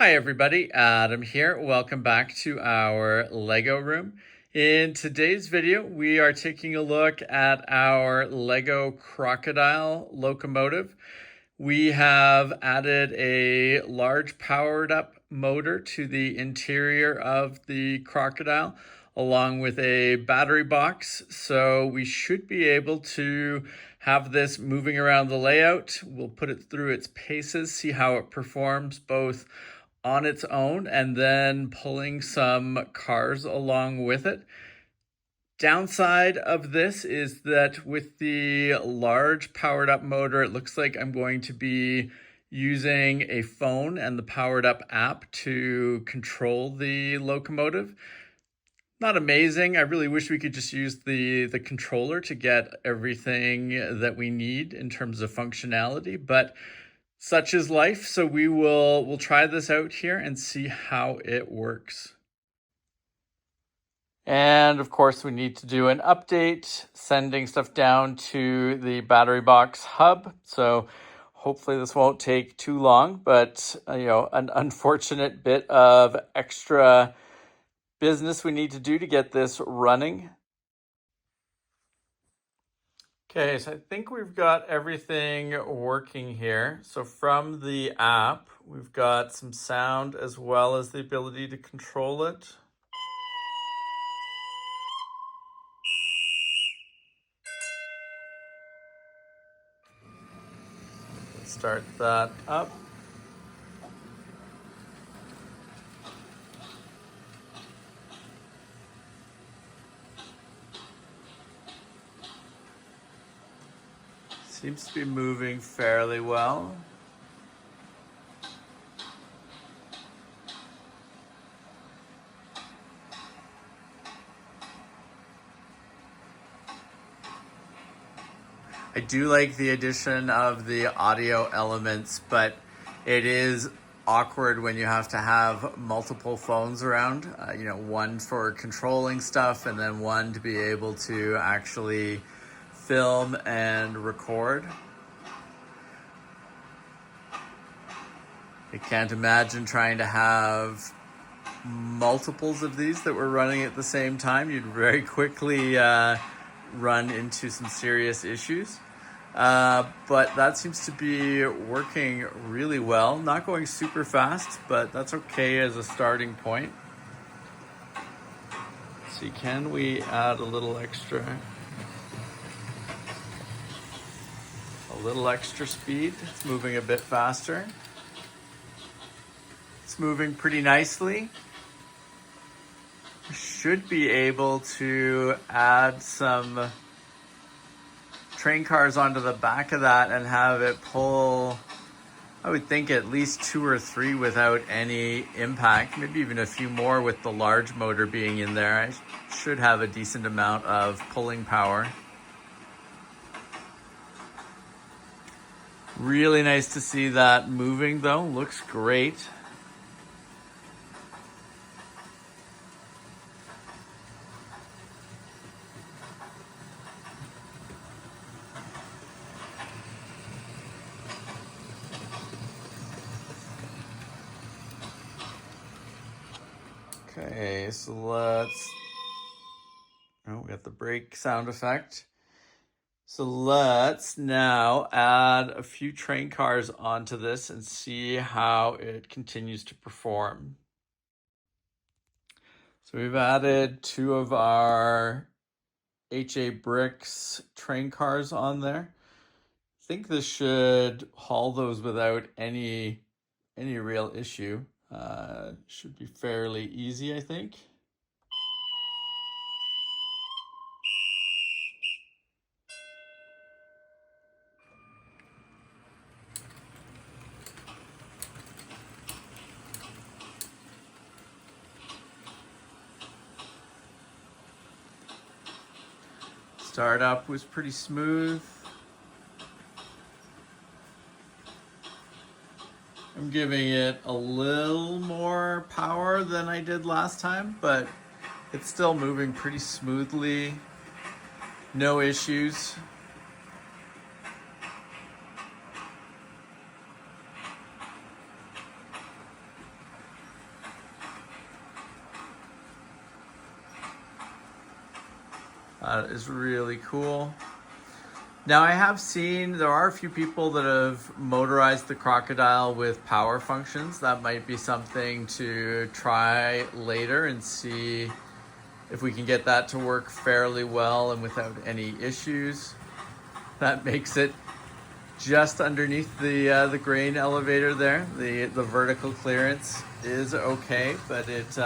Hi everybody, Adam here. Welcome back to our Lego room. In today's video, we are taking a look at our Lego Crocodile Locomotive. We have added a large powered up motor to the interior of the Crocodile along with a battery box. So we should be able to have this moving around the layout. We'll put it through its paces, see how it performs both on its own and then pulling some cars along with it. Downside of this is that with the large powered up motor, it looks like I'm going to be using a phone and the powered up app to control the locomotive. Not amazing. I really wish we could just use the controller to get everything that we need in terms of functionality, but such is life. So we'll try this out here and see how it works. And of course, we need to do an update, sending stuff down to the battery box hub. So hopefully this won't take too long, but an unfortunate bit of extra business we need to do to get this running. Okay, so I think we've got everything working here. So from the app, we've got some sound as well as the ability to control it. Let's start that up. Seems to be moving fairly well. I do like the addition of the audio elements, but it is awkward when you have to have multiple phones around, one for controlling stuff and then one to be able to actually film and record. I can't imagine trying to have multiples of these that were running at the same time. You'd very quickly run into some serious issues. But that seems to be working really well. Not going super fast, but that's okay as a starting point. Let's see, can we add a little extra speed? It's moving a bit faster. It's moving pretty nicely. Should be able to add some train cars onto the back of that and have it pull, I would think, at least 2 or 3 without any impact, maybe even a few more with the large motor being in there. I should have a decent amount of pulling power. Really nice to see that moving though, looks great. Okay, so we got the brake sound effect. So let's now add a few train cars onto this and see how it continues to perform. So we've added 2 of our HA Bricks train cars on there. I think this should haul those without any real issue. Should be fairly easy, I think. Startup was pretty smooth. I'm giving it a little more power than I did last time, but it's still moving pretty smoothly. No issues. That is really cool. Now I have seen there are a few people that have motorized the Crocodile with power functions. That might be something to try later and see if we can get that to work fairly well and without any issues. That makes it just underneath the grain elevator there. The vertical clearance is okay, but it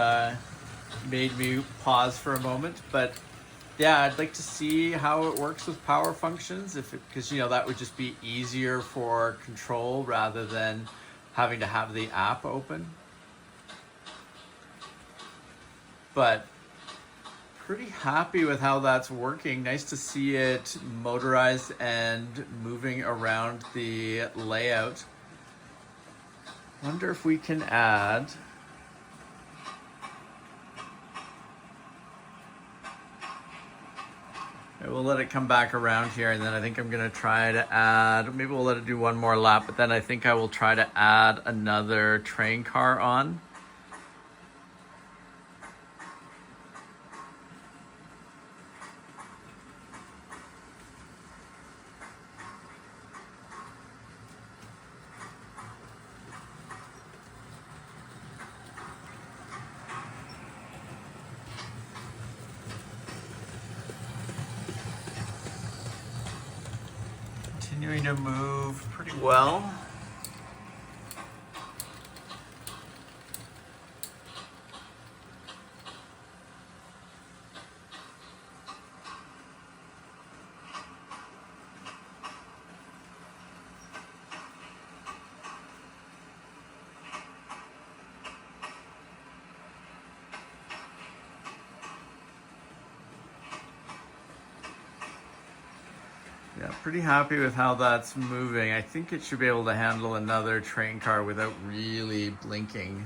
made me pause for a moment. But yeah, I'd like to see how it works with power functions, because you know that would just be easier for control rather than having to have the app open. But pretty happy with how that's working. Nice to see it motorized and moving around the layout. Wonder if we can add we'll let it come back around here, and then I think I'm gonna try to add, maybe we'll let it do one more lap, but then I think I will try to add another train car on. Continuing to move pretty well. Yeah, pretty happy with how that's moving. I think it should be able to handle another train car without really blinking.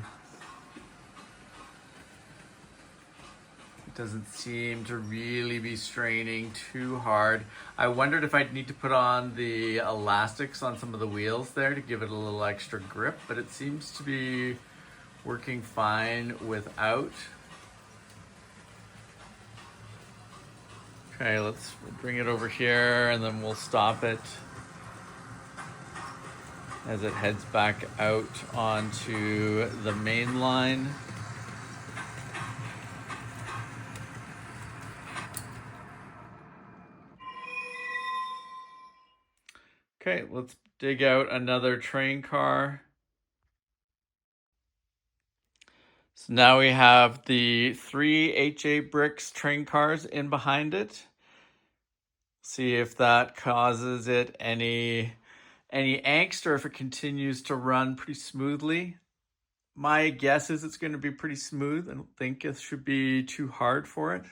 It doesn't seem to really be straining too hard. I wondered if I'd need to put on the elastics on some of the wheels there to give it a little extra grip, but it seems to be working fine without. Okay, let's bring it over here and then we'll stop it as it heads back out onto the main line. Okay, let's dig out another train car. So now we have the 3 H8 bricks train cars in behind it. See if that causes it any angst or if it continues to run pretty smoothly. My guess is it's going to be pretty smooth. I don't think it should be too hard for it.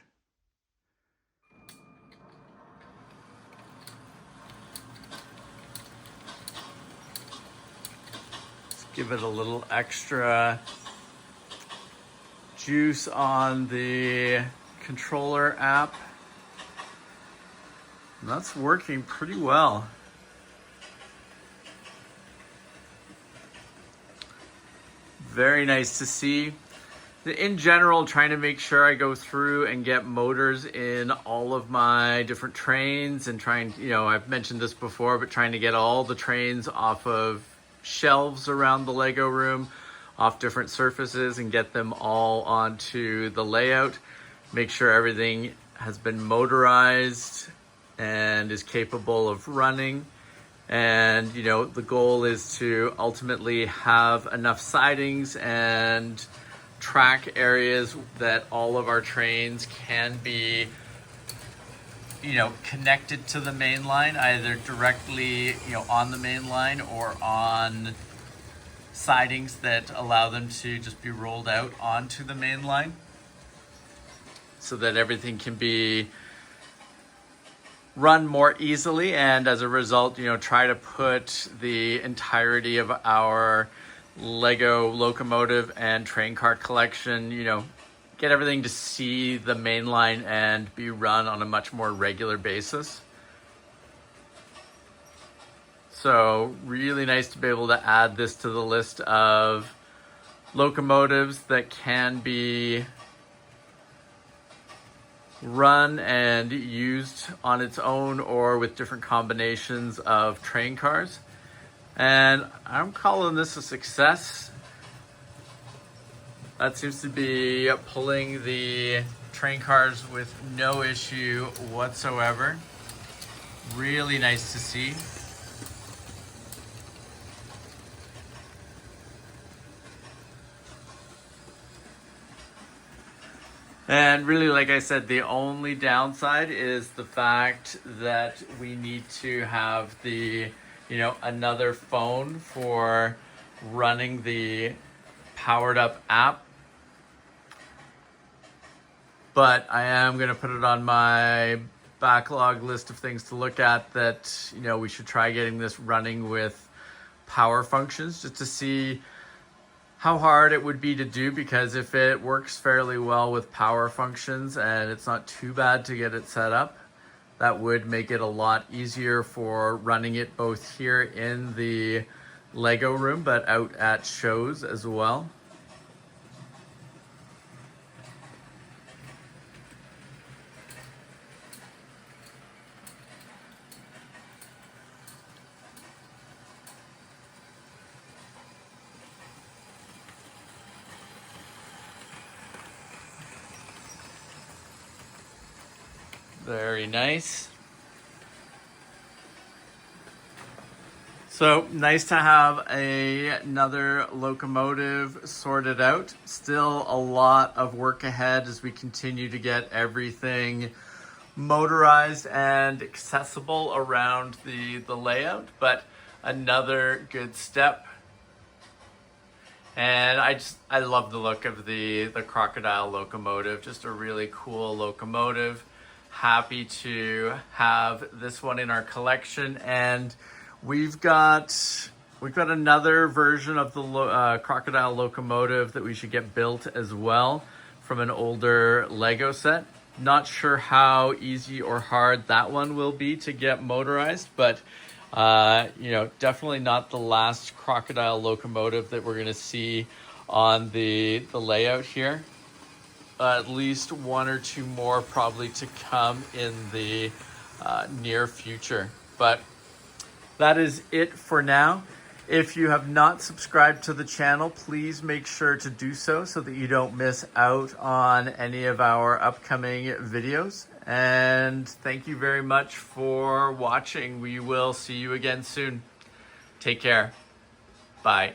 Let's give it a little extra juice on the controller app. And that's working pretty well. Very nice to see. In general, trying to make sure I go through and get motors in all of my different trains and trying, you know, I've mentioned this before, but trying to get all the trains off of shelves around the Lego room, off different surfaces, and get them all onto the layout. Make sure everything has been motorized and is capable of running. And, you know, the goal is to ultimately have enough sidings and track areas that all of our trains can be, you know, connected to the main line, either directly, you know, on the main line or on sidings that allow them to just be rolled out onto the main line, so that everything can be run more easily, and as a result, you know, try to put the entirety of our Lego locomotive and train car collection, you know, get everything to see the main line and be run on a much more regular basis. So really nice to be able to add this to the list of locomotives that can be run and used on its own or with different combinations of train cars. And I'm calling this a success. That seems to be pulling the train cars with no issue whatsoever. Really nice to see. And really, like I said, the only downside is the fact that we need to have the, another phone for running the powered up app. But I am going to put it on my backlog list of things to look at that, we should try getting this running with power functions just to see how hard it would be to do, because if it works fairly well with power functions and it's not too bad to get it set up, that would make it a lot easier for running it both here in the Lego room but out at shows as well. Very nice. So nice to have another locomotive sorted out. Still a lot of work ahead as we continue to get everything motorized and accessible around the layout, but another good step. And I love the look of the Crocodile Locomotive, just a really cool locomotive. Happy to have this one in our collection, and we've got another version of the Crocodile Locomotive that we should get built as well from an older Lego set. Not sure how easy or hard that one will be to get motorized, but definitely not the last Crocodile Locomotive that we're going to see on the layout here. At least one or two more probably to come in the near future. But that is it for now. If you have not subscribed to the channel, please make sure to do so that you don't miss out on any of our upcoming videos. And thank you very much for watching. We will see you again soon. Take care. Bye.